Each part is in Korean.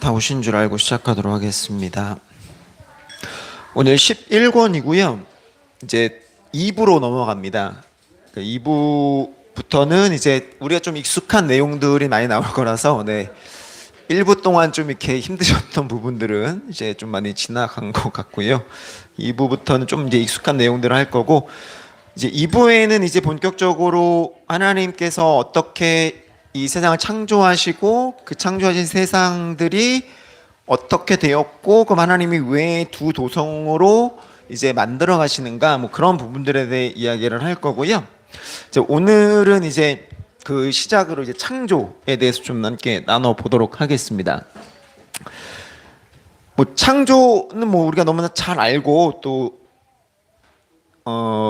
다 오신 줄 알고 시작하도록 하겠습니다. 오늘 11권이고요. 이제 2부로 넘어갑니다. 2부부터는 이제 우리가 좀 익숙한 내용들이 많이 나올 거라서 1부 동안 좀 이렇게 힘드셨던 부분들은 이제 좀 많이 지나간 것 같고요. 2부부터는 좀 이제 익숙한 내용들을 할 거고, 이제 2부에는 이제 본격적으로 하나님께서 어떻게 이 세상을 창조하시고 그 창조하신 세상들이 어떻게 되었고, 그럼 하나님이 왜 두 도성으로 이제 만들어 가시는가, 뭐 그런 부분들에 대해 이야기를 할 거고요. 이제 오늘은 이제 그 시작으로 이제 창조에 대해서 좀 함께 나눠 보도록 하겠습니다. 뭐 창조는 뭐 우리가 너무나 잘 알고 또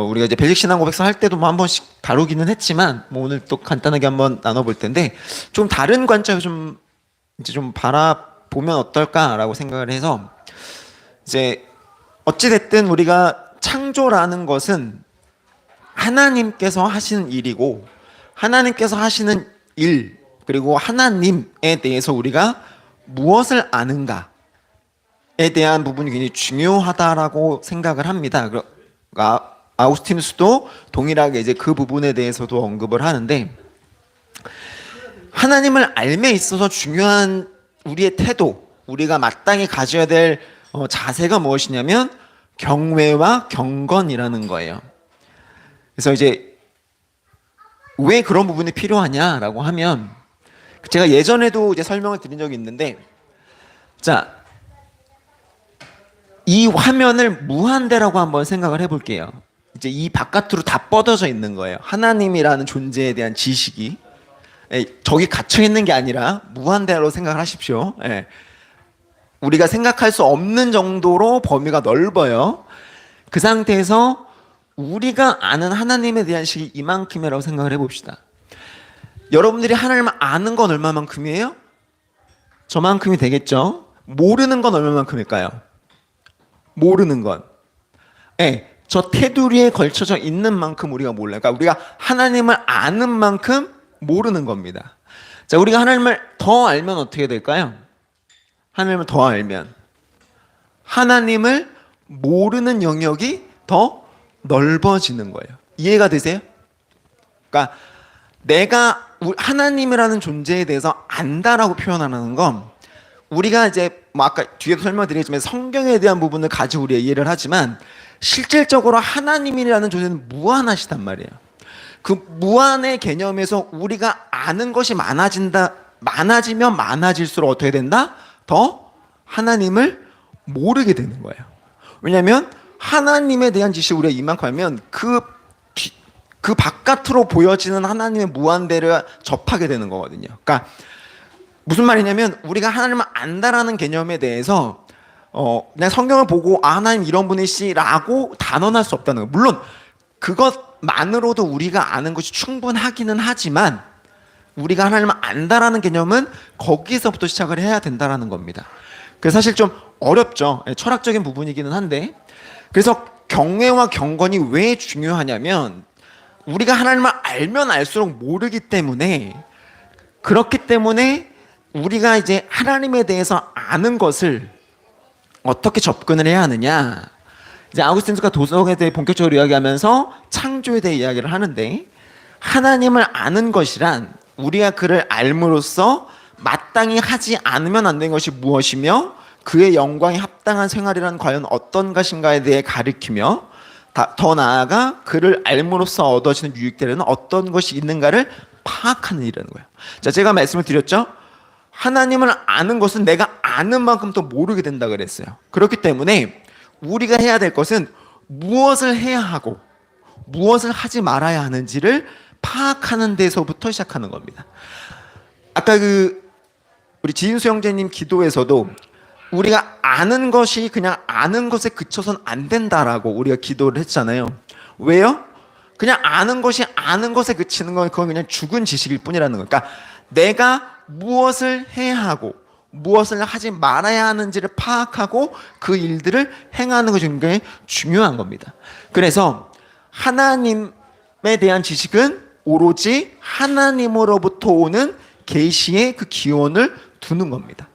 우리가 이제 벨릭신앙 고백서 할 때도 뭐 한 번씩 다루기는 했지만, 뭐 오늘 또 간단하게 한번 나눠볼 텐데, 좀 다른 관점에서 좀 이제 좀 바라보면 어떨까라고 생각을 해서, 이제 어찌됐든 우리가 창조라는 것은 하나님께서 하시는 일이고, 하나님께서 하시는 일, 그리고 하나님에 대해서 우리가 무엇을 아는가에 대한 부분이 굉장히 중요하다라고 생각을 합니다. 아우구스티누스도 동일하게 이제 그 부분에 대해서도 언급을 하는데, 하나님을 알매 있어서 중요한 우리의 태도, 우리가 마땅히 가져야 될 자세가 무엇이냐면 경외와 경건이라는 거예요. 그래서 이제 왜 그런 부분이 필요하냐라고 하면, 제가 예전에도 이제 설명을 드린 적이 있는데, 자, 이 화면을 무한대라고 한번 생각을 해볼게요. 이제 이 바깥으로 다 뻗어져 있는 거예요. 하나님이라는 존재에 대한 지식이 저기 갇혀 있는 게 아니라 무한대로 생각을 하십시오. 우리가 생각할 수 없는 정도로 범위가 넓어요. 그 상태에서 우리가 아는 하나님에 대한 지식이 이만큼이라고 생각을 해봅시다. 여러분들이 하나님을 아는 건 얼마만큼이에요? 저만큼이 되겠죠? 모르는 건 얼마만큼일까요? 모르는 건, 저 테두리에 걸쳐져 있는 만큼 우리가 몰라요. 그러니까 우리가 하나님을 아는 만큼 모르는 겁니다. 자, 우리가 하나님을 더 알면 어떻게 될까요? 하나님을 더 알면 하나님을 모르는 영역이 더 넓어지는 거예요. 이해가 되세요? 그러니까 내가 하나님이라는 존재에 대해서 안다라고 표현하는 건, 우리가 이제 뭐 아까 뒤에도 설명드리겠지만 성경에 대한 부분을 가지고 우리가 이해를 하지만, 실질적으로 하나님이라는 존재는 무한하시단 말이에요. 그 무한의 개념에서 우리가 아는 것이 많아지면 많아질수록 어떻게 된다? 더 하나님을 모르게 되는 거예요. 왜냐하면 하나님에 대한 지식을 우리가 이만큼 알면 그 바깥으로 보여지는 하나님의 무한대를 접하게 되는 거거든요. 그러니까 무슨 말이냐면, 우리가 하나님을 안다라는 개념에 대해서 그냥 성경을 보고 하나님 이런 분이시라고 단언할 수 없다는 거예요. 물론 그것만으로도 우리가 아는 것이 충분하기는 하지만, 우리가 하나님을 안다라는 개념은 거기서부터 시작을 해야 된다라는 겁니다. 그래서 사실 좀 어렵죠. 철학적인 부분이기는 한데, 그래서 경외와 경건이 왜 중요하냐면, 우리가 하나님을 알면 알수록 모르기 때문에, 그렇기 때문에 우리가 이제 하나님에 대해서 아는 것을 어떻게 접근을 해야 하느냐, 이제 아우구스티누스가 도성에 대해 본격적으로 이야기하면서 창조에 대해 이야기를 하는데, 하나님을 아는 것이란 우리가 그를 알므로써 마땅히 하지 않으면 안 되는 것이 무엇이며, 그의 영광에 합당한 생활이란 과연 어떤 것인가에 대해 가르치며, 더 나아가 그를 알므로써 얻어지는 유익들에는 어떤 것이 있는가를 파악하는 일이라는 거예요. 자, 제가 말씀을 드렸죠. 하나님을 아는 것은 내가 아는 만큼 또 모르게 된다 그랬어요. 그렇기 때문에 우리가 해야 될 것은 무엇을 해야 하고 무엇을 하지 말아야 하는지를 파악하는 데서부터 시작하는 겁니다. 아까 우리 지인수 형제님 기도에서도 우리가 아는 것이 그냥 아는 것에 그쳐선 안 된다라고 우리가 기도를 했잖아요. 왜요? 그냥 아는 것이 아는 것에 그치는 건 그건 그냥 죽은 지식일 뿐이라는 거예요. 그러니까 내가 무엇을 해야 하고 무엇을 하지 말아야 하는지를 파악하고 그 일들을 행하는 것이 굉장히 중요한 겁니다. 그래서 하나님에 대한 지식은 오로지 하나님으로부터 오는 계시의 그 기원을 두는 겁니다.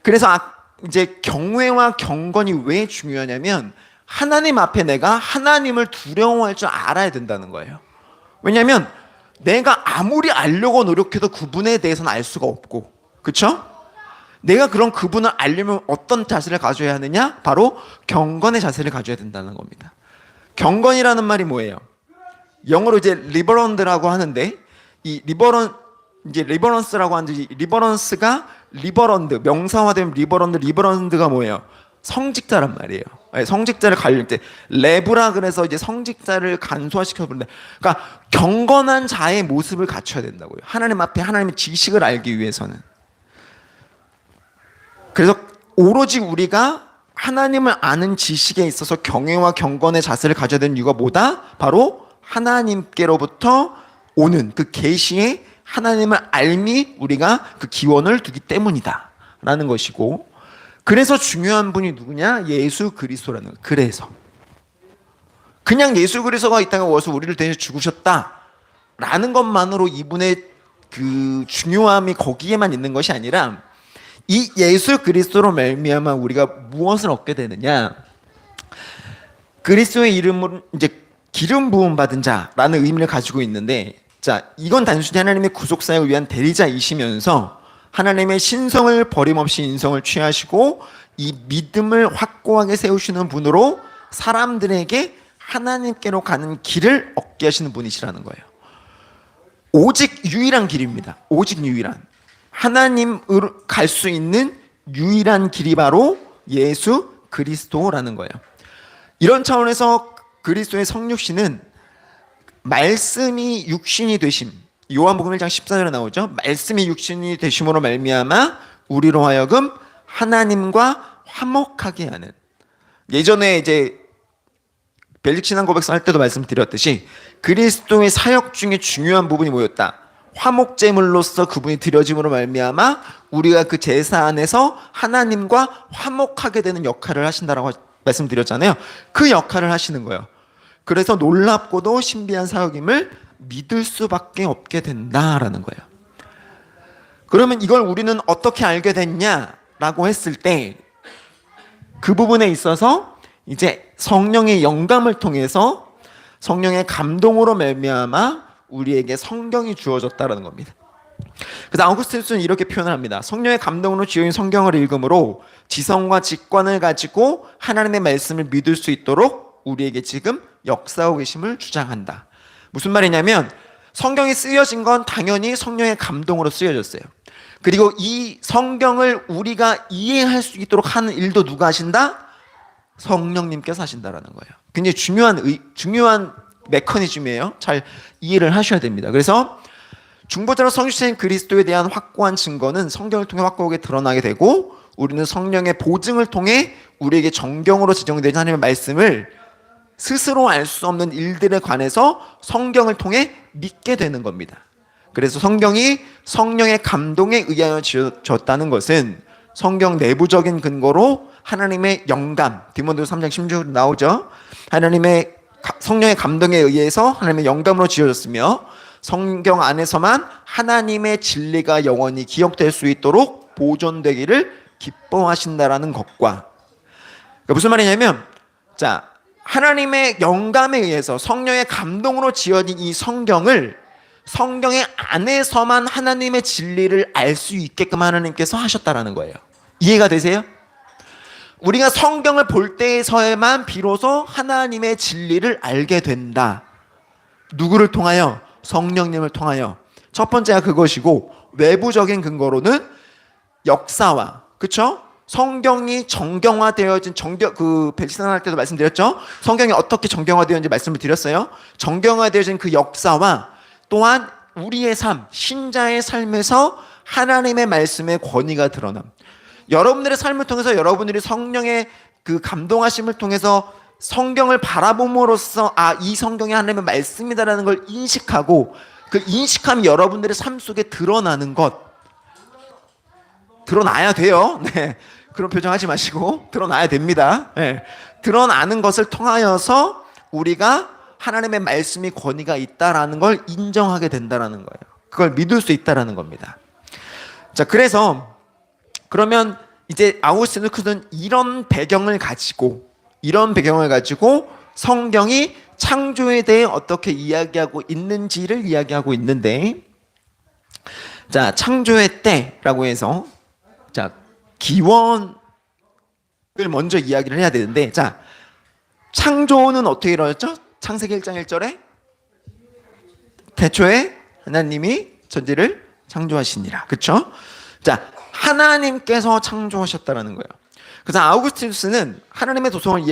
그래서 이제 경외와 경건이 왜 중요하냐면 하나님 앞에 내가 하나님을 두려워할 줄 알아야 된다는 거예요. 왜냐하면 내가 아무리 알려고 노력해도 그분에 대해서는 알 수가 없고, 그렇죠? 내가 그런 그분을 알려면 어떤 자세를 가져야 하느냐? 바로 경건의 자세를 가져야 된다는 겁니다. 경건이라는 말이 뭐예요? 영어로 이제 리버런드라고 하는데, 이 리버런스라고 하는데, 리버런스가 리버런드, 명사화된 리버런드가 뭐예요? 성직자란 말이에요. 성직자를 가릴 때 레브라 그래서 이제 성직자를 간소화시켜 부른다. 그러니까 경건한 자의 모습을 갖춰야 된다고요. 하나님 앞에 하나님의 지식을 알기 위해서는. 그래서 오로지 우리가 하나님을 아는 지식에 있어서 경외와 경건의 자세를 가져야 되는 이유가 뭐다? 바로 하나님께로부터 오는 그 계시에 하나님을 알미 우리가 그 기원을 두기 때문이다 라는 것이고, 그래서 중요한 분이 누구냐? 예수 그리스도라는 거예요. 그래서 그냥 예수 그리스도가 이 땅에 와서 우리를 대신 죽으셨다 라는 것만으로 이분의 그 중요함이 거기에만 있는 것이 아니라, 이 예수 그리스도로 말미암아 우리가 무엇을 얻게 되느냐? 그리스도의 이름으로 이제 기름 부음 받은 자라는 의미를 가지고 있는데, 자, 이건 단순히 하나님의 구속 사역을 위한 대리자이시면서 하나님의 신성을 버림없이 인성을 취하시고 이 믿음을 확고하게 세우시는 분으로 사람들에게 하나님께로 가는 길을 얻게 하시는 분이시라는 거예요. 오직 유일한 길입니다. 오직 유일한. 하나님으로 갈 수 있는 유일한 길이 바로 예수 그리스도라는 거예요. 이런 차원에서 그리스도의 성육신은 말씀이 육신이 되심, 요한복음 1장 14절에 나오죠. 말씀이 육신이 되심으로 말미암아 우리로 하여금 하나님과 화목하게 하는. 예전에 이제 벨릭신앙 고백서 할 때도 말씀드렸듯이 그리스도의 사역 중에 중요한 부분이 뭐였다? 화목제물로서 그분이 드려짐으로 말미암아 우리가 그 제사 안에서 하나님과 화목하게 되는 역할을 하신다라고 말씀드렸잖아요. 그 역할을 하시는 거예요. 그래서 놀랍고도 신비한 사역임을 믿을 수밖에 없게 된다라는 거예요. 그러면 이걸 우리는 어떻게 알게 됐냐라고 했을 때, 그 부분에 있어서 이제 성령의 영감을 통해서 성령의 감동으로 말미암아 우리에게 성경이 주어졌다라는 겁니다. 그래서 아우구스티누스는 이렇게 표현을 합니다. 성령의 감동으로 지어진 성경을 읽음으로 지성과 직관을 가지고 하나님의 말씀을 믿을 수 있도록 우리에게 지금 역사하고 계심을 주장한다. 무슨 말이냐면 성경이 쓰여진 건 당연히 성령의 감동으로 쓰여졌어요. 그리고 이 성경을 우리가 이해할 수 있도록 하는 일도 누가 하신다? 성령님께서 하신다라는 거예요. 굉장히 중요한 메커니즘이에요. 잘 이해를 하셔야 됩니다. 그래서 중보자로 성육신 그리스도에 대한 확고한 증거는 성경을 통해 확고하게 드러나게 되고, 우리는 성령의 보증을 통해 우리에게 정경으로 지정된 하나님의 말씀을 스스로 알 수 없는 일들에 관해서 성경을 통해 믿게 되는 겁니다. 그래서 성경이 성령의 감동에 의하여 지어졌다는 것은 성경 내부적인 근거로 하나님의 영감, 디모데후서 3장 16절에 나오죠. 하나님의 성령의 감동에 의해서 하나님의 영감으로 지어졌으며 성경 안에서만 하나님의 진리가 영원히 기억될 수 있도록 보존되기를 기뻐하신다라는 것과, 그러니까 무슨 말이냐면, 자, 하나님의 영감에 의해서 성령의 감동으로 지어진 이 성경을 성경의 안에서만 하나님의 진리를 알 수 있게끔 하나님께서 하셨다라는 거예요. 이해가 되세요? 우리가 성경을 볼 때에서에만 비로소 하나님의 진리를 알게 된다. 누구를 통하여? 성령님을 통하여. 첫 번째가 그것이고, 외부적인 근거로는 역사와, 그렇죠? 성경이 정경화되어진 벨시산 할 때도 말씀드렸죠. 성경이 어떻게 정경화되었는지 말씀을 드렸어요. 정경화되어진 그 역사와 또한 우리의 삶, 신자의 삶에서 하나님의 말씀의 권위가 드러남. 여러분들의 삶을 통해서 여러분들이 성령의 그 감동하심을 통해서 성경을 바라봄으로써 이 성경이 하나님의 말씀이다라는 걸 인식하고, 그 인식함이 여러분들의 삶 속에 드러나는 것, 드러나야 돼요. 네. 그런 표정 하지 마시고 드러나야 됩니다. 네. 드러나는 것을 통하여서 우리가 하나님의 말씀이 권위가 있다라는 걸 인정하게 된다라는 거예요. 그걸 믿을 수 있다라는 겁니다. 자, 그래서 그러면 이제 아우구스티누스는 이런 배경을 가지고 성경이 창조에 대해 어떻게 이야기하고 있는지를 이야기하고 있는데, 자, 창조의 때라고 해서 자, 기원을 먼저 이야기를 해야 되는데, 자, 창조는 어떻게 이루어졌죠? 창세기 1장 1절에 태초에 하나님이 천지를 창조하시니라. 그렇죠? 자, 하나님께서 창조하셨다라는 거예요. 그래서 아우구스티누스는 하나님의 도성을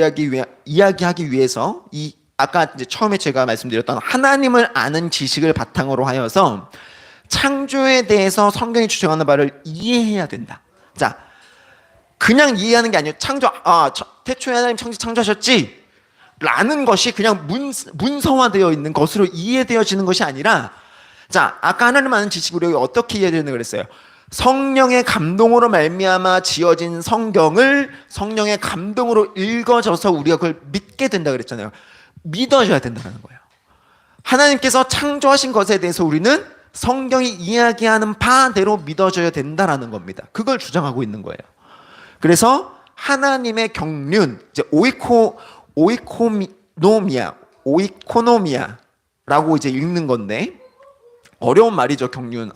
이야기하기 위해서 이 아까 이제 처음에 제가 말씀드렸던 하나님을 아는 지식을 바탕으로 하여서 창조에 대해서 성경이 주장하는 바를 이해해야 된다. 자, 그냥 이해하는 게 아니에요. 태초에 하나님 창조하셨지 라는 것이 그냥 문서화되어 있는 것으로 이해되어지는 것이 아니라, 자, 아까 하나님 아는 지식으로 우리가 어떻게 이해되는 그랬어요. 성령의 감동으로 말미암아 지어진 성경을 성령의 감동으로 읽어져서 우리가 그걸 믿게 된다 그랬잖아요. 믿어줘야 된다는 거예요. 하나님께서 창조하신 것에 대해서 우리는 성경이 이야기하는 바대로 믿어줘야 된다라는 겁니다. 그걸 주장하고 있는 거예요. 그래서 하나님의 경륜, 이제 오이코노미아라고 이제 읽는 건데, 어려운 말이죠. 경륜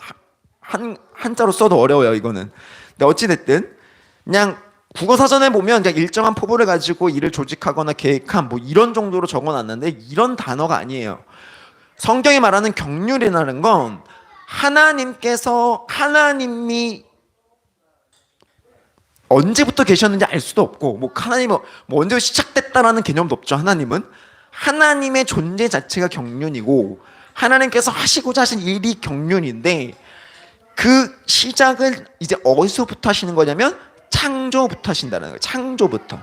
한자로 써도 어려워요, 이거는. 근데 어찌됐든 그냥 국어 사전에 보면 그냥 일정한 포부를 가지고 일을 조직하거나 계획한 뭐 이런 정도로 적어놨는데, 이런 단어가 아니에요. 성경이 말하는 경륜이라는 건 하나님이 언제부터 계셨는지 알 수도 없고, 뭐 하나님은 뭐 언제 시작됐다라는 개념도 없죠. 하나님의 존재 자체가 경륜이고, 하나님께서 하시고자 하신 일이 경륜인데, 그 시작을 이제 어디서부터 하시는 거냐면 창조부터 하신다는 거예요. 창조부터.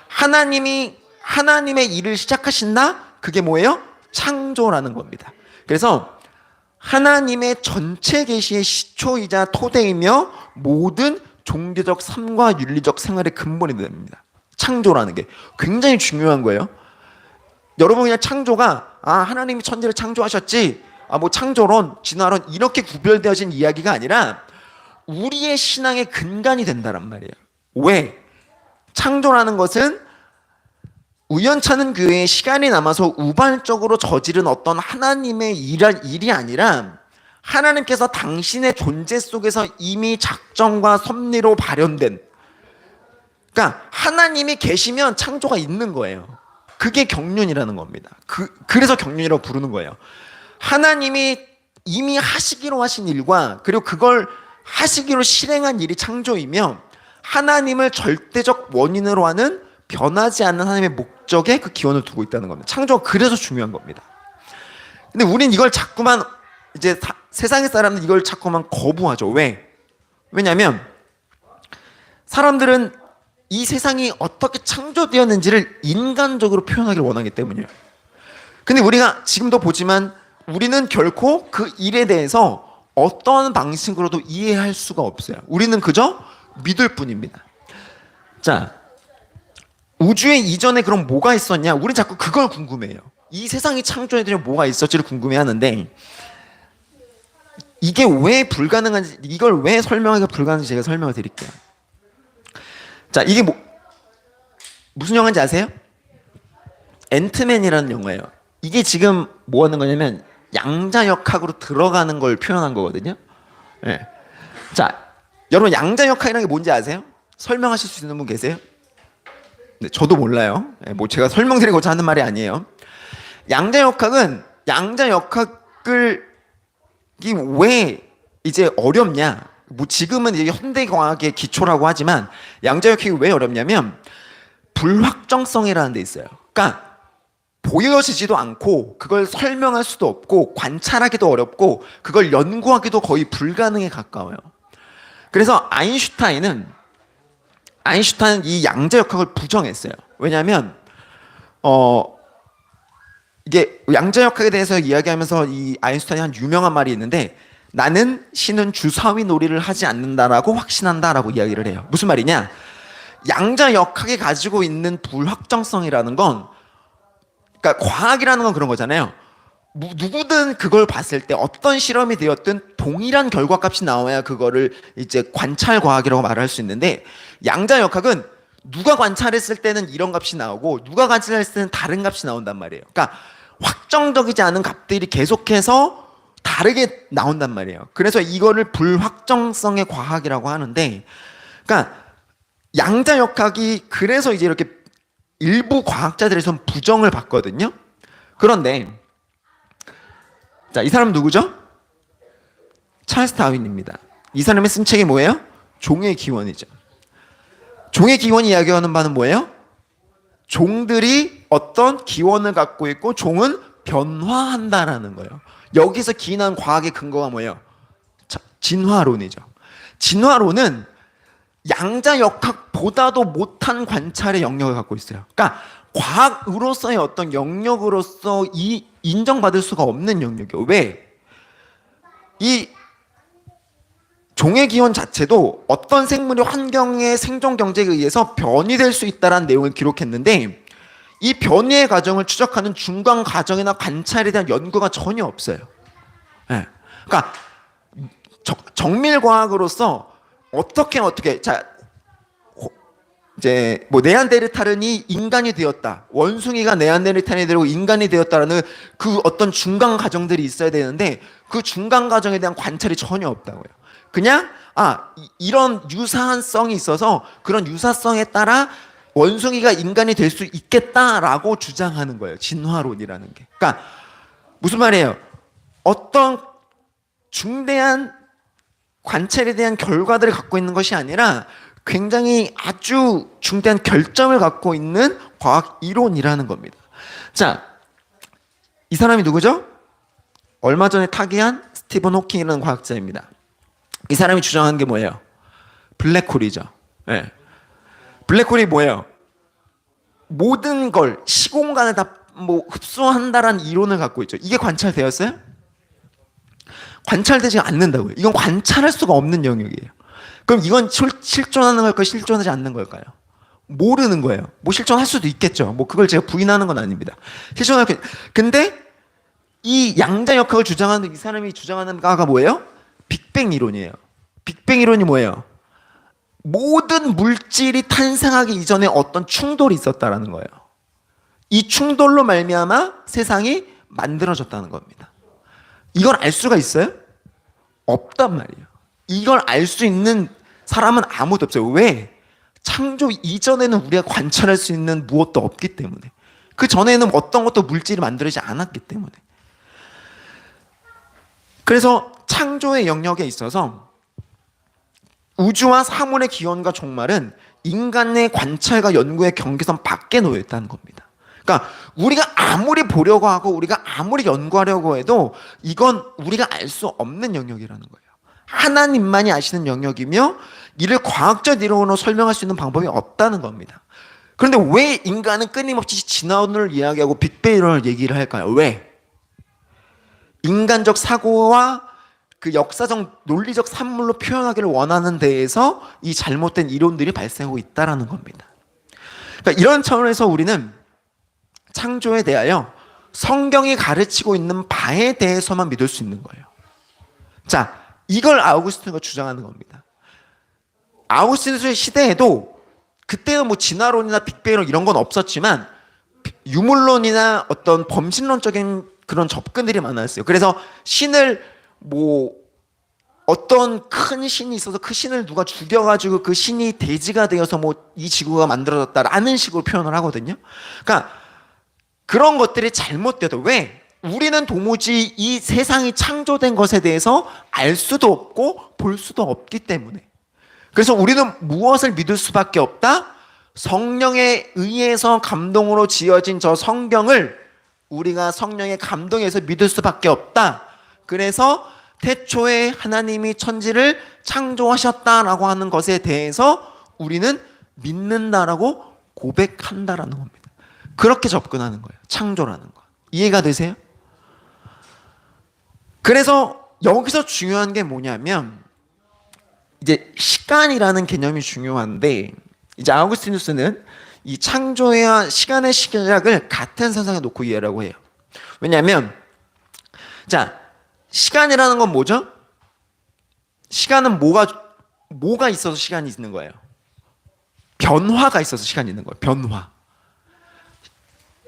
하나님의 일을 시작하신다? 그게 뭐예요? 창조라는 겁니다. 그래서 하나님의 전체 계시의 시초이자 토대이며 모든 종교적 삶과 윤리적 생활의 근본이 됩니다. 창조라는 게 굉장히 중요한 거예요. 여러분, 그냥 창조가 하나님이 천지를 창조하셨지, 뭐 창조론, 진화론 이렇게 구별되어진 이야기가 아니라 우리의 신앙의 근간이 된다란 말이에요. 왜? 창조라는 것은 우연찮은 교회에 시간이 남아서 우발적으로 저지른 어떤 하나님의 일이 아니라 하나님께서 당신의 존재 속에서 이미 작정과 섭리로 발현된, 그러니까 하나님이 계시면 창조가 있는 거예요. 그게 경륜이라는 겁니다. 그래서 경륜이라고 부르는 거예요. 하나님이 이미 하시기로 하신 일과 그리고 그걸 하시기로 실행한 일이 창조이며, 하나님을 절대적 원인으로 하는 변하지 않는 하나님의 목적에 그 기원을 두고 있다는 겁니다. 창조가 그래서 중요한 겁니다. 근데 우린 이걸 자꾸만 이제 세상의 사람은 이걸 자꾸만 거부하죠. 왜? 왜냐하면 사람들은 이 세상이 어떻게 창조되었는지를 인간적으로 표현하기를 원하기 때문이에요. 근데 우리가 지금도 보지만 우리는 결코 그 일에 대해서 어떤 방식으로도 이해할 수가 없어요. 우리는 그저 믿을 뿐입니다. 자, 우주에 이전에 그럼 뭐가 있었냐? 우리 자꾸 그걸 궁금해해요. 이 세상이 창조해드려 뭐가 있었지를 궁금해하는데, 이게 왜 불가능한지, 이걸 왜 설명하기가 불가능한지 제가 설명을 드릴게요. 자, 이게 무슨 영화인지 아세요? 앤트맨이라는 영화예요. 이게 지금 뭐 하는 거냐면 양자역학으로 들어가는 걸 표현한 거거든요. 네. 자, 여러분, 양자역학이라는 게 뭔지 아세요? 설명하실 수 있는 분 계세요? 네, 저도 몰라요. 네, 뭐 제가 설명드리고자 하는 말이 아니에요. 양자역학은 양자역학을 왜 이제 어렵냐? 뭐 지금은 이제 현대과학의 기초라고 하지만 양자역학이 왜 어렵냐면 불확정성이라는 데 있어요. 그러니까 보여지지도 않고 그걸 설명할 수도 없고 관찰하기도 어렵고 그걸 연구하기도 거의 불가능에 가까워요. 그래서 아인슈타인은 이 양자역학을 부정했어요. 왜냐하면 이게 양자역학에 대해서 이야기하면서 이 아인슈타인이 한 유명한 말이 있는데, 나는 신은 주사위 놀이를 하지 않는다라고 확신한다라고 이야기를 해요. 무슨 말이냐? 양자역학이 가지고 있는 불확정성이라는 건, 그러니까 과학이라는 건 그런 거잖아요. 누구든 그걸 봤을 때 어떤 실험이 되었든 동일한 결과값이 나와야 그거를 이제 관찰 과학이라고 말할 수 있는데, 양자역학은 누가 관찰했을 때는 이런 값이 나오고 누가 관찰했을 때는 다른 값이 나온단 말이에요. 그러니까 확정적이지 않은 값들이 계속해서 다르게 나온단 말이에요. 그래서 이거를 불확정성의 과학이라고 하는데, 그러니까 양자역학이 그래서 이제 이렇게 일부 과학자들에서는 부정을 받거든요. 그런데 자, 이 사람 누구죠? 찰스 다윈입니다. 이 사람이 쓴 책이 뭐예요? 종의 기원이죠. 종의 기원이 이야기하는 바는 뭐예요? 종들이 어떤 기원을 갖고 있고 종은 변화한다라는 거예요. 여기서 기인한 과학의 근거가 뭐예요? 진화론이죠. 진화론은 양자역학보다도 못한 관찰의 영역을 갖고 있어요. 그러니까 과학으로서의 어떤 영역으로서 인정받을 수가 없는 영역이에요. 왜? 이 종의 기원 자체도 어떤 생물이 환경의 생존 경제에 의해서 변이될 수 있다는 내용을 기록했는데, 이 변이의 과정을 추적하는 중간 과정이나 관찰에 대한 연구가 전혀 없어요. 네. 그러니까 정밀 과학으로서 어떻게 자 이제 뭐 네안데르탈인이 인간이 되었다, 원숭이가 네안데르탈이 되고 인간이 되었다라는 그 어떤 중간 과정들이 있어야 되는데 그 중간 과정에 대한 관찰이 전혀 없다고요. 그냥 이런 유사성이 있어서 그런 유사성에 따라 원숭이가 인간이 될 수 있겠다라고 주장하는 거예요. 진화론이라는 게. 그러니까 무슨 말이에요? 어떤 중대한 관찰에 대한 결과들을 갖고 있는 것이 아니라 굉장히 아주 중대한 결점을 갖고 있는 과학 이론이라는 겁니다. 자, 이 사람이 누구죠? 얼마 전에 타계한 스티븐 호킹이라는 과학자입니다. 이 사람이 주장한 게 뭐예요? 블랙홀이죠. 네. 블랙홀이 뭐예요? 모든 걸, 시공간을 다 뭐 흡수한다라는 이론을 갖고 있죠. 이게 관찰되었어요? 관찰되지 않는다고요. 이건 관찰할 수가 없는 영역이에요. 그럼 이건 실존하는 걸까요? 실존하지 않는 걸까요? 모르는 거예요. 뭐 실존할 수도 있겠죠. 뭐 그걸 제가 부인하는 건 아닙니다. 실존할 게. 근데 이 양자역학을 주장하는 이 사람이 주장하는 바가 뭐예요? 빅뱅 이론이에요. 빅뱅 이론이 뭐예요? 모든 물질이 탄생하기 이전에 어떤 충돌이 있었다라는 거예요. 이 충돌로 말미암아 세상이 만들어졌다는 겁니다. 이걸 알 수가 있어요? 없단 말이에요. 이걸 알 수 있는 사람은 아무도 없어요. 왜? 창조 이전에는 우리가 관찰할 수 있는 무엇도 없기 때문에. 그 전에는 어떤 것도 물질이 만들어지지 않았기 때문에. 그래서 창조의 영역에 있어서 우주와 사물의 기원과 종말은 인간의 관찰과 연구의 경계선 밖에 놓여 있다는 겁니다. 그러니까 우리가 아무리 보려고 하고 우리가 아무리 연구하려고 해도 이건 우리가 알 수 없는 영역이라는 거예요. 하나님만이 아시는 영역이며 이를 과학적 이론으로 설명할 수 있는 방법이 없다는 겁니다. 그런데 왜 인간은 끊임없이 진화론을 이야기하고 빅뱅 이론을 얘기를 할까요? 왜? 인간적 사고와 그 역사적 논리적 산물로 표현하기를 원하는 데에서 이 잘못된 이론들이 발생하고 있다는 겁니다. 그러니까 이런 차원에서 우리는 창조에 대하여 성경이 가르치고 있는 바에 대해서만 믿을 수 있는 거예요. 자, 이걸 아우구스티누스가 주장하는 겁니다. 아우구스티누스의 시대에도 그때는 뭐 진화론이나 빅뱅론 이런 건 없었지만 유물론이나 어떤 범신론적인 그런 접근들이 많았어요. 그래서 신을 뭐 어떤 큰 신이 있어서 그 신을 누가 죽여가지고 그 신이 대지가 되어서 뭐 이 지구가 만들어졌다라는 식으로 표현을 하거든요. 그러니까 그런 것들이 잘못돼도 왜? 우리는 도무지 이 세상이 창조된 것에 대해서 알 수도 없고 볼 수도 없기 때문에. 그래서 우리는 무엇을 믿을 수밖에 없다? 성령에 의해서 감동으로 지어진 저 성경을 우리가 성령의 감동에서 믿을 수밖에 없다. 그래서 태초에 하나님이 천지를 창조하셨다라고 하는 것에 대해서 우리는 믿는다라고 고백한다라는 겁니다. 그렇게 접근하는 거예요. 창조라는 거. 이해가 되세요? 그래서 여기서 중요한 게 뭐냐면 이제 시간이라는 개념이 중요한데 이제 아우구스티누스는 이 창조와 시간의 시작을 같은 선상에 놓고 이해하라고 해요. 왜냐하면 자, 시간이라는 건 뭐죠? 시간은 뭐가 있어서 시간이 있는 거예요? 변화가 있어서 시간이 있는 거예요. 변화.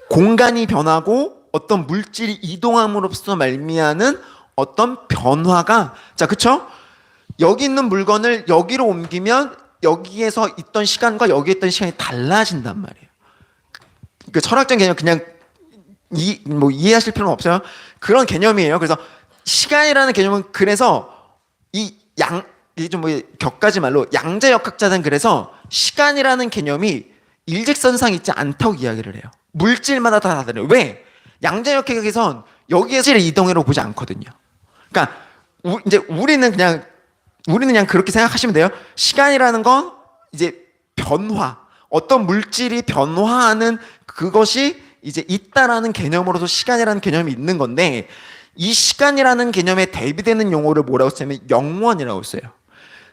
공간이 변하고 어떤 물질이 이동함으로써 말미암는 어떤 변화가, 자, 그쵸? 여기 있는 물건을 여기로 옮기면 여기에서 있던 시간과 여기 있던 시간이 달라진단 말이에요. 그 철학적 개념 그냥 이해하실 필요는 없어요. 그런 개념이에요. 그래서 시간이라는 개념은 그래서 이게 좀 격가지 말로 양자역학자는 그래서 시간이라는 개념이 일직선상 있지 않다고 이야기를 해요. 물질마다 다 다르요. 왜? 양자역학에선 여기에서 이동해로 보지 않거든요. 그러니까 이제 우리는 그냥 그렇게 생각하시면 돼요. 시간이라는 건 이제 변화, 어떤 물질이 변화하는 그것이 이제 있다라는 개념으로서 시간이라는 개념이 있는 건데, 이 시간이라는 개념에 대비되는 용어를 뭐라고 쓰냐면 영원이라고 써요.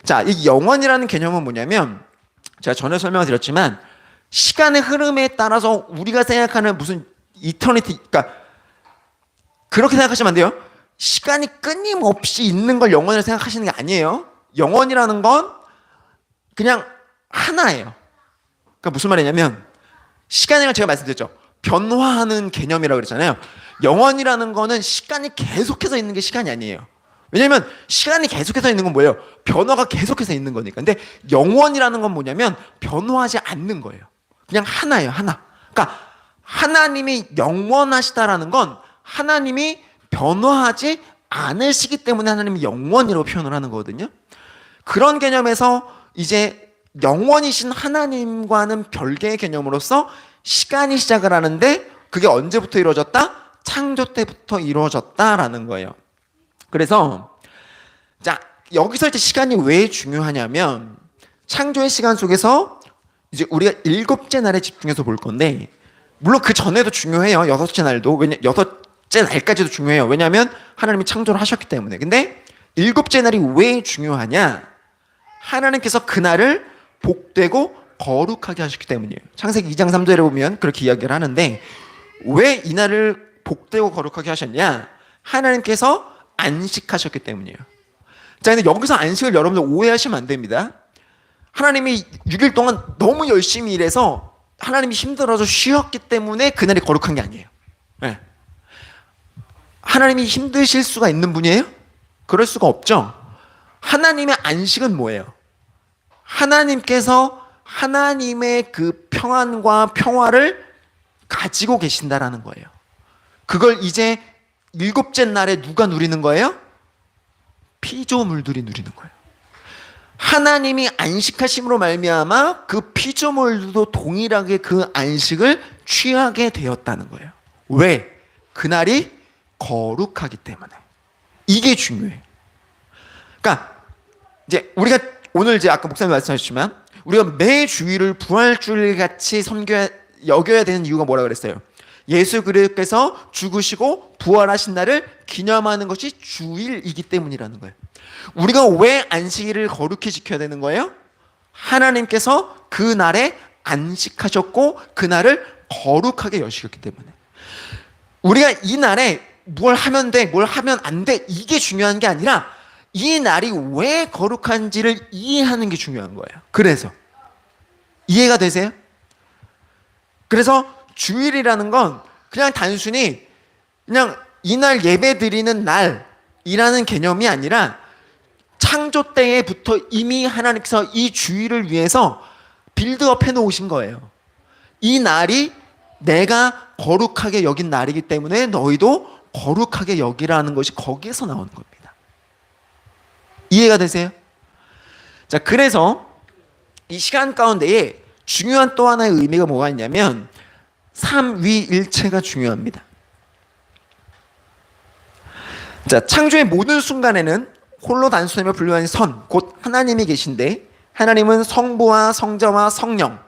자, 이 영원이라는 개념은 뭐냐면, 제가 전에 설명을 드렸지만 시간의 흐름에 따라서 우리가 생각하는 무슨 이터니티, 그러니까 그렇게 생각하시면 안 돼요. 시간이 끊임없이 있는 걸 영원이라고 생각하시는 게 아니에요. 영원이라는 건 그냥 하나예요. 그러니까 무슨 말이냐면, 시간이라는 건 제가 말씀드렸죠. 변화하는 개념이라고 그랬잖아요. 영원이라는 거는 시간이 계속해서 있는 게 시간이 아니에요. 왜냐면 시간이 계속해서 있는 건 뭐예요? 변화가 계속해서 있는 거니까. 근데 영원이라는 건 뭐냐면 변화하지 않는 거예요. 그냥 하나예요, 하나. 그러니까 하나님이 영원하시다라는 건 하나님이 변화하지 않으시기 때문에 하나님이 영원이라고 표현을 하는 거거든요. 그런 개념에서 이제 영원이신 하나님과는 별개의 개념으로서 시간이 시작을 하는데, 그게 언제부터 이루어졌다? 창조 때부터 이루어졌다라는 거예요. 그래서 자, 여기서 이제 시간이 왜 중요하냐면, 창조의 시간 속에서 이제 우리가 7째 날에 집중해서 볼 건데, 물론 그 전에도 중요해요. 6째 날도. 6째 날까지도 중요해요. 왜냐하면 하나님이 창조를 하셨기 때문에. 근데 7째 날이 왜 중요하냐? 하나님께서 그날을 복되고 거룩하게 하셨기 때문이에요. 창세기 2장 3절에 보면 그렇게 이야기를 하는데, 왜 이날을 복되고 거룩하게 하셨냐? 하나님께서 안식하셨기 때문이에요. 자, 근데 여기서 안식을 여러분들 오해하시면 안 됩니다. 하나님이 6일 동안 너무 열심히 일해서 하나님이 힘들어서 쉬었기 때문에 그날이 거룩한 게 아니에요. 네. 하나님이 힘드실 수가 있는 분이에요? 그럴 수가 없죠. 하나님의 안식은 뭐예요? 하나님께서 하나님의 그 평안과 평화를 가지고 계신다라는 거예요. 그걸 이제 7째 날에 누가 누리는 거예요? 피조물들이 누리는 거예요. 하나님이 안식하심으로 말미암아 그 피조물들도 동일하게 그 안식을 취하게 되었다는 거예요. 왜? 그날이 거룩하기 때문에. 이게 중요해요. 그러니까 이제 우리가 오늘 이제 아까 목사님 말씀하셨지만 우리가 매 주일을 부활주일 같이 여겨야 되는 이유가 뭐라 그랬어요? 예수 그리스도께서 죽으시고 부활하신 날을 기념하는 것이 주일이기 때문이라는 거예요. 우리가 왜 안식일을 거룩히 지켜야 되는 거예요? 하나님께서 그 날에 안식하셨고 그 날을 거룩하게 여시셨기 때문에. 우리가 이 날에 뭘 하면 돼, 뭘 하면 안 돼, 이게 중요한 게 아니라 이 날이 왜 거룩한지를 이해하는 게 중요한 거예요. 그래서 이해가 되세요? 그래서 주일이라는 건 그냥 단순히 그냥 이날 예배 드리는 날이라는 개념이 아니라 창조 때부터 이미 하나님께서 이 주일을 위해서 빌드업 해놓으신 거예요. 이 날이 내가 거룩하게 여긴 날이기 때문에 너희도 거룩하게 여기라는 것이 거기에서 나오는 겁니다. 이해가 되세요? 자, 그래서 이 시간 가운데에 중요한 또 하나의 의미가 뭐가 있냐면 삼위일체가 중요합니다. 자, 창조의 모든 순간에는 홀로 단순하며 불유한 선, 곧 하나님이 계신데 하나님은 성부와 성자와 성령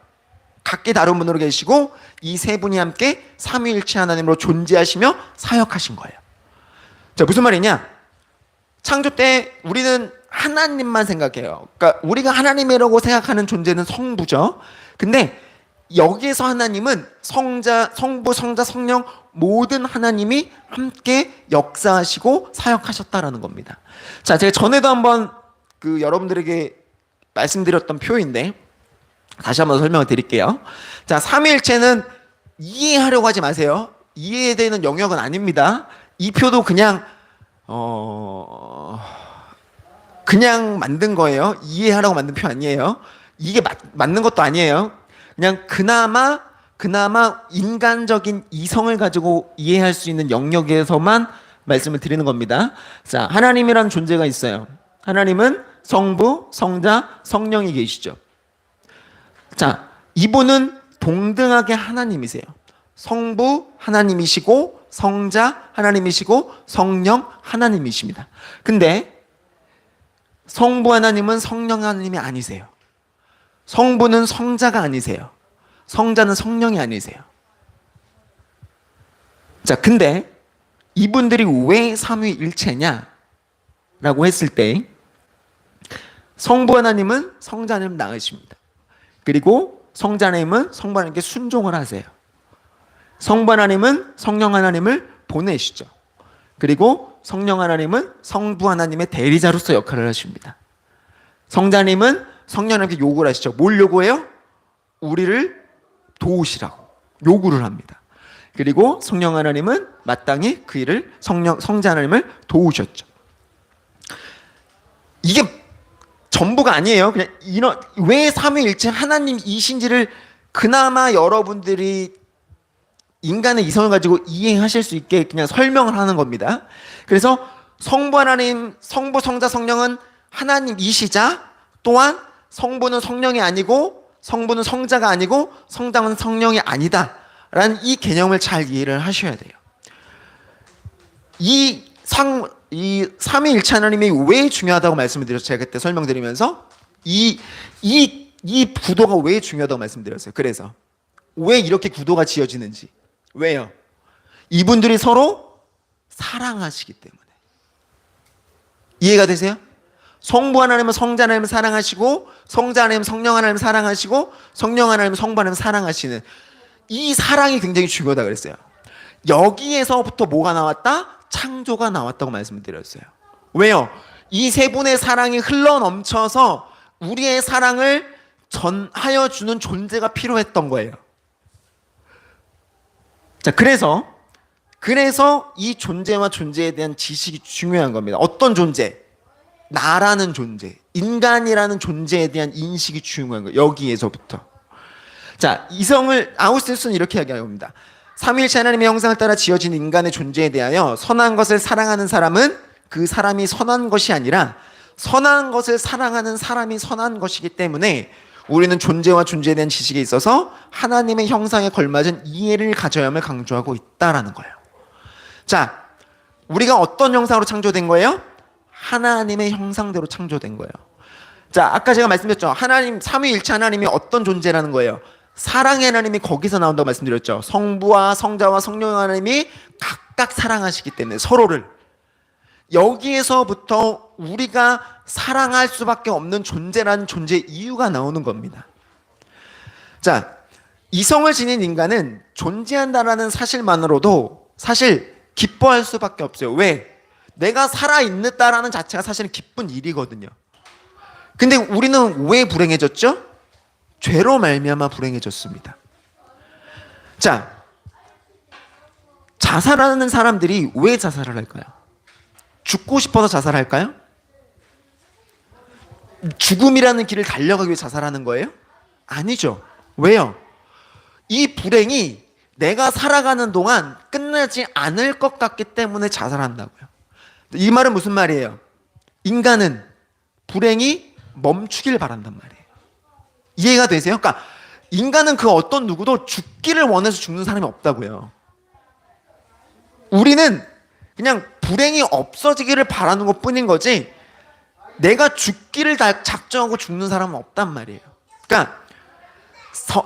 각기 다른 분으로 계시고 이 세 분이 함께 삼위일체 하나님으로 존재하시며 사역하신 거예요. 자, 무슨 말이냐? 창조 때 우리는 하나님만 생각해요. 그러니까 우리가 하나님이라고 생각하는 존재는 성부죠. 근데 여기에서 하나님은 성부, 성자, 성령 모든 하나님이 함께 역사하시고 사역하셨다라는 겁니다. 자, 제가 전에도 한번 여러분들에게 말씀드렸던 표인데 다시 한번 설명을 드릴게요. 자, 삼위일체는 이해하려고 하지 마세요. 이해되는 영역은 아닙니다. 이 표도 그냥 만든 거예요. 이해하라고 만든 표 아니에요. 이게 맞는 것도 아니에요. 그냥 그나마 인간적인 이성을 가지고 이해할 수 있는 영역에서만 말씀을 드리는 겁니다. 자, 하나님이라는 존재가 있어요. 하나님은 성부, 성자, 성령이 계시죠. 자, 이분은 동등하게 하나님이세요. 성부 하나님이시고 성자 하나님이시고 성령 하나님이십니다. 근데 성부 하나님은 성령 하나님이 아니세요. 성부는 성자가 아니세요. 성자는 성령이 아니세요. 자, 근데 이분들이 왜 삼위일체냐? 라고 했을 때 성부 하나님은 성자 하나님 낳으십니다. 그리고 성자 하나님은 성부 하나님께 순종을 하세요. 성부 하나님은 성령 하나님을 보내시죠. 그리고 성령 하나님은 성부 하나님의 대리자로서 역할을 하십니다. 성자 하나님은 성령 하나님께 요구를 하시죠. 뭘 요구해요? 우리를 도우시라고 요구를 합니다. 그리고 성령 하나님은 마땅히 그 일을 성자 하나님을 도우셨죠. 이게 전부가 아니에요. 그냥 왜 삼위일체 하나님이신지를 그나마 여러분들이 인간의 이성을 가지고 이해하실 수 있게 그냥 설명을 하는 겁니다. 그래서 성부 하나님, 성부, 성자, 성령은 하나님이시자 또한 성부는 성령이 아니고 성부는 성자가 아니고 성자는 성령이 아니다 라는 이 개념을 잘 이해를 하셔야 돼요. 이 삼위일체 하나님이 왜 중요하다고 말씀을 드렸어요? 제가 그때 설명드리면서 이 구도가 왜 중요하다고 말씀드렸어요. 그래서 왜 이렇게 구도가 지어지는지. 왜요? 이분들이 서로 사랑하시기 때문에. 이해가 되세요? 성부 하나님은 성자 하나님을 사랑하시고 성자 하나님은 성령 하나님을 사랑하시고 성령 하나님은 성부 하나님을 사랑하시는 이 사랑이 굉장히 중요하다고 그랬어요. 여기에서부터 뭐가 나왔다? 창조가 나왔다고 말씀을 드렸어요. 왜요? 이 세 분의 사랑이 흘러넘쳐서 우리의 사랑을 전하여 주는 존재가 필요했던 거예요. 자, 그래서 이 존재와 존재에 대한 지식이 중요한 겁니다. 어떤 존재? 나라는 존재, 인간이라는 존재에 대한 인식이 중요한 거예요. 여기에서부터. 자, 아우구스티누스는 이렇게 이야기합니다. 삼위일체 하나님의 형상을 따라 지어진 인간의 존재에 대하여 선한 것을 사랑하는 사람은 그 사람이 선한 것이 아니라 선한 것을 사랑하는 사람이 선한 것이기 때문에 우리는 존재와 존재에 대한 지식에 있어서 하나님의 형상에 걸맞은 이해를 가져야함을 강조하고 있다라는 거예요. 자, 우리가 어떤 형상으로 창조된 거예요? 하나님의 형상대로 창조된 거예요. 자, 아까 제가 말씀드렸죠. 삼위일체 하나님이 어떤 존재라는 거예요? 사랑의 하나님이 거기서 나온다고 말씀드렸죠. 성부와 성자와 성령 하나님이 각각 사랑하시기 때문에 서로를. 여기에서부터 우리가 사랑할 수밖에 없는 존재라는 존재의 이유가 나오는 겁니다. 자, 이성을 지닌 인간은 존재한다라는 사실만으로도 사실 기뻐할 수밖에 없어요. 왜? 내가 살아있다라는 자체가 사실은 기쁜 일이거든요. 근데 우리는 왜 불행해졌죠? 죄로 말미암아 불행해졌습니다. 자, 자살하는 사람들이 왜 자살을 할까요? 죽고 싶어서 자살할까요? 죽음이라는 길을 달려가기 위해 자살하는 거예요? 아니죠. 왜요? 이 불행이 내가 살아가는 동안 끝나지 않을 것 같기 때문에 자살한다고요. 이 말은 무슨 말이에요? 인간은 불행이 멈추길 바란단 말이에요. 이해가 되세요? 그러니까 인간은 그 어떤 누구도 죽기를 원해서 죽는 사람이 없다고요. 우리는 그냥 불행이 없어지기를 바라는 것 뿐인 거지 내가 죽기를 작정하고 죽는 사람은 없단 말이에요. 그러니까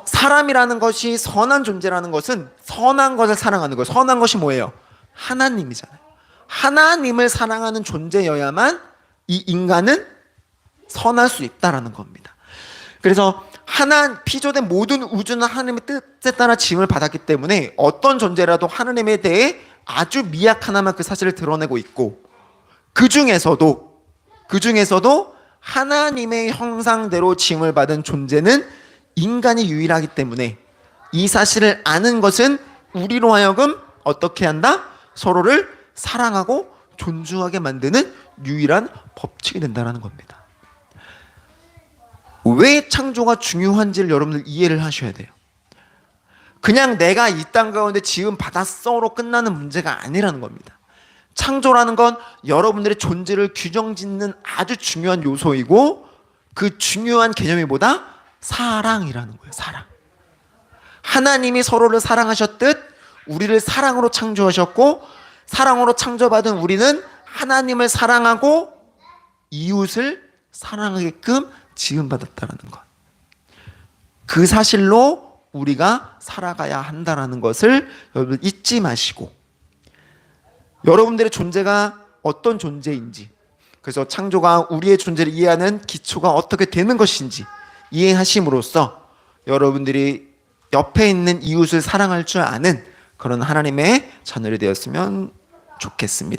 사람이라는 것이 선한 존재라는 것은 선한 것을 사랑하는 거예요. 선한 것이 뭐예요? 하나님이잖아요. 하나님을 사랑하는 존재여야만 이 인간은 선할 수 있다라는 겁니다. 그래서 피조된 모든 우주는 하나님의 뜻에 따라 지음을 받았기 때문에 어떤 존재라도 하나님에 대해 아주 미약하나마 그 사실을 드러내고 있고, 그 중에서도 하나님의 형상대로 지음을 받은 존재는 인간이 유일하기 때문에 이 사실을 아는 것은 우리로 하여금 어떻게 한다? 서로를 사랑하고 존중하게 만드는 유일한 법칙이 된다는 겁니다. 왜 창조가 중요한지를 여러분들 이해를 하셔야 돼요. 그냥 내가 이 땅 가운데 지음 받았어로 끝나는 문제가 아니라는 겁니다. 창조라는 건 여러분들의 존재를 규정짓는 아주 중요한 요소이고, 그 중요한 개념이 뭐다? 사랑이라는 거예요. 사랑. 하나님이 서로를 사랑하셨듯 우리를 사랑으로 창조하셨고, 사랑으로 창조받은 우리는 하나님을 사랑하고 이웃을 사랑하게끔 지음받았다는 것. 그 사실로 우리가 살아가야 한다는 것을 여러분 잊지 마시고, 여러분들의 존재가 어떤 존재인지, 그래서 창조가 우리의 존재를 이해하는 기초가 어떻게 되는 것인지 이해하심으로써 여러분들이 옆에 있는 이웃을 사랑할 줄 아는 그런 하나님의 자녀들이 되었으면 좋겠습니다.